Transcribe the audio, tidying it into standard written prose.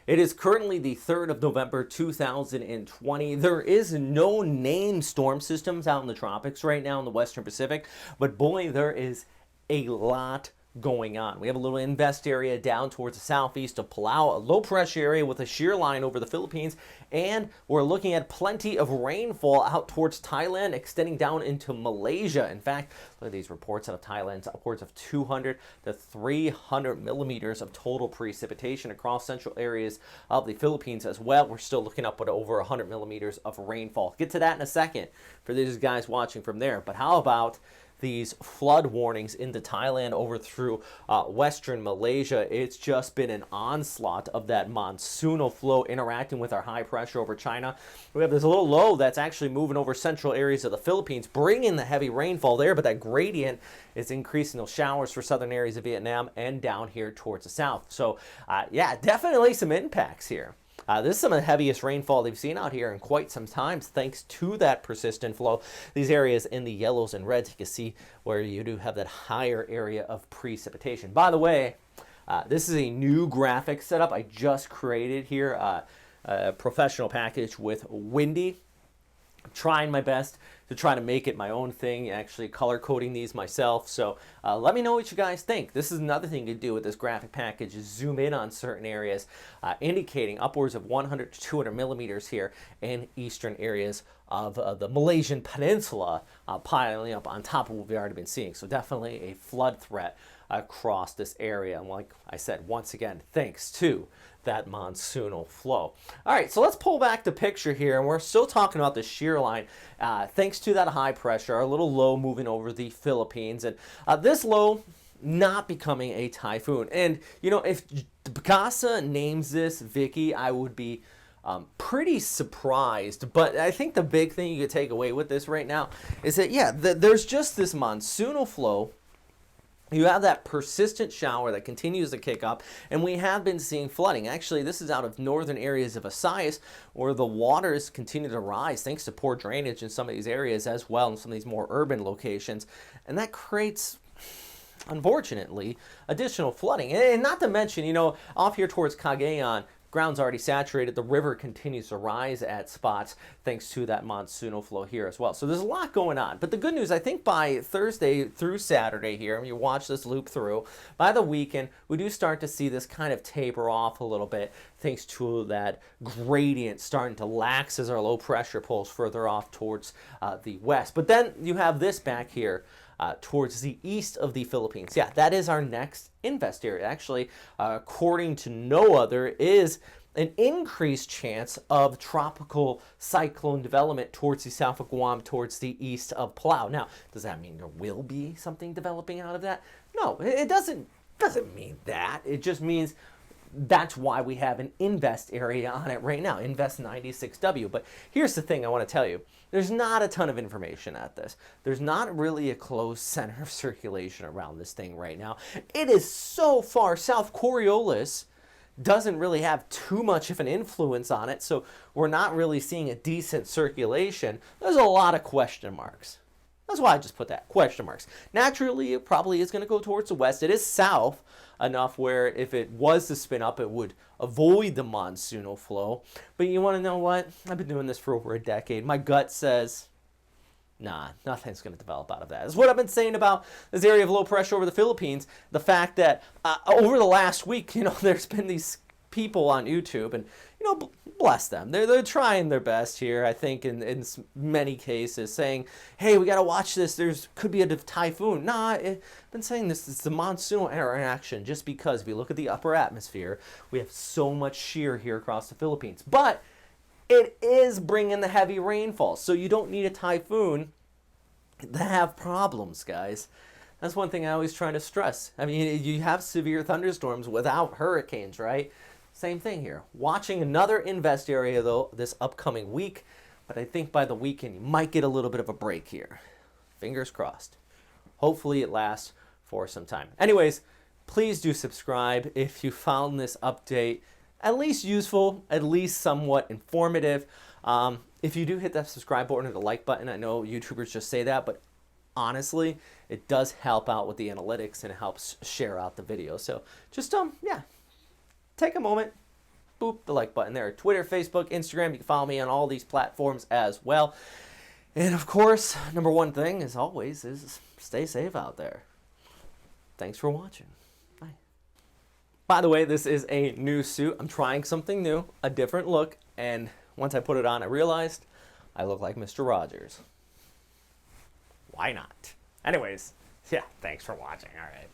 It is currently the 3rd of November 2020. There is no named storm systems out in the tropics right now in the Western Pacific, but boy, there is a lot going on. We have a little invest area down towards the southeast of Palau, a low pressure area with a shear line over the Philippines, and we're looking at plenty of rainfall out towards Thailand, extending down into Malaysia. In fact, look at these reports out of Thailand. It's upwards of 200 to 300 millimeters of total precipitation across central areas of the Philippines as well. We're still looking up at over 100 millimeters of rainfall. Get to that in a second for these guys watching from there. But how about these flood warnings into Thailand over through western Malaysia? It's just been an onslaught of that monsoonal flow interacting with our high pressure over China. We have this little low that's actually moving over central areas of the Philippines, bringing the heavy rainfall there, but that gradient is increasing those showers for southern areas of Vietnam and down here towards the south. So yeah, definitely some impacts here. This is some of the heaviest rainfall they've seen out here in quite some time, thanks to that persistent flow. These areas in the yellows and reds, you can see where you do have that higher area of precipitation. By the way, this is a new graphic setup I just created here, a professional package with Windy. I'm trying my best to try to make it my own thing, actually color coding these myself. So let me know what you guys think. This is another thing you can do with this graphic package is zoom in on certain areas, indicating upwards of 100 to 200 millimeters here in eastern areas of the Malaysian peninsula, piling up on top of what we've already been seeing. So definitely a flood threat across this area. And like I said, once again, thanks to that monsoonal flow. All right, so let's pull back the picture here, and we're still talking about the shear line. Thanks to that high pressure, our little low moving over the Philippines, and this low not becoming a typhoon. And you know, if Picasa names this Vicky, I would be pretty surprised. But I think the big thing you could take away with this right now is that, yeah, there's just this monsoonal flow. You have that persistent shower that continues to kick up, and we have been seeing flooding. Actually, this is out of northern areas of Visayas, where the waters continue to rise thanks to poor drainage in some of these areas as well, in some of these more urban locations. And that creates, unfortunately, additional flooding. And not to mention, you know, off here towards Cagayan, ground's already saturated. The river continues to rise at spots thanks to that monsoonal flow here as well. So there's a lot going on. But the good news, I think by Thursday through Saturday here, when you watch this loop through, by the weekend, we do start to see this kind of taper off a little bit thanks to that gradient starting to lax as our low pressure pulls further off towards the west. But then you have this back here towards the east of the Philippines. Yeah, that is our next invest area. Actually, according to NOAA, there is an increased chance of tropical cyclone development towards the south of Guam, towards the east of Palau. Now, does that mean there will be something developing out of that? No, it doesn't mean that. It just means that's why we have an invest area on it right now, invest 96W. But here's the thing I want to tell you. There's not a ton of information at this. There's not really a closed center of circulation around this thing right now. It is so far south. Coriolis doesn't really have too much of an influence on it, so we're not really seeing a decent circulation. There's a lot of question marks. That's why I just put that, question marks. Naturally, it probably is going to go towards the west. It is south enough where if it was to spin up, it would avoid the monsoonal flow. But you want to know what? I've been doing this for over a decade. My gut says, nah, nothing's going to develop out of that. That's what I've been saying about this area of low pressure over the Philippines. The fact that over the last week, you know, there's been these people on YouTube, and you know, bless them. They're trying their best here, I think, in many cases, saying, hey, we got to watch this. Could be a typhoon. Nah, I've been saying this. It's the monsoonal interaction, just because if you look at the upper atmosphere, we have so much shear here across the Philippines. But it is bringing the heavy rainfall, so you don't need a typhoon to have problems, guys. That's one thing I always try to stress. I mean, you have severe thunderstorms without hurricanes, right? Same thing here. Watching another invest area, though, this upcoming week. But I think by the weekend, you might get a little bit of a break here. Fingers crossed. Hopefully it lasts for some time. Anyways, please do subscribe if you found this update at least useful, at least somewhat informative. If you do hit that subscribe button or the like button, I know YouTubers just say that, but honestly, it does help out with the analytics and it helps share out the video. So just, yeah. Take a moment, boop, the like button there. Twitter, Facebook, Instagram. You can follow me on all these platforms as well. And of course, number one thing, as always, is stay safe out there. Thanks for watching. Bye. By the way, this is a new suit. I'm trying something new, a different look, and once I put it on, I realized I look like Mr. Rogers. Why not? Anyways, yeah, thanks for watching. All right.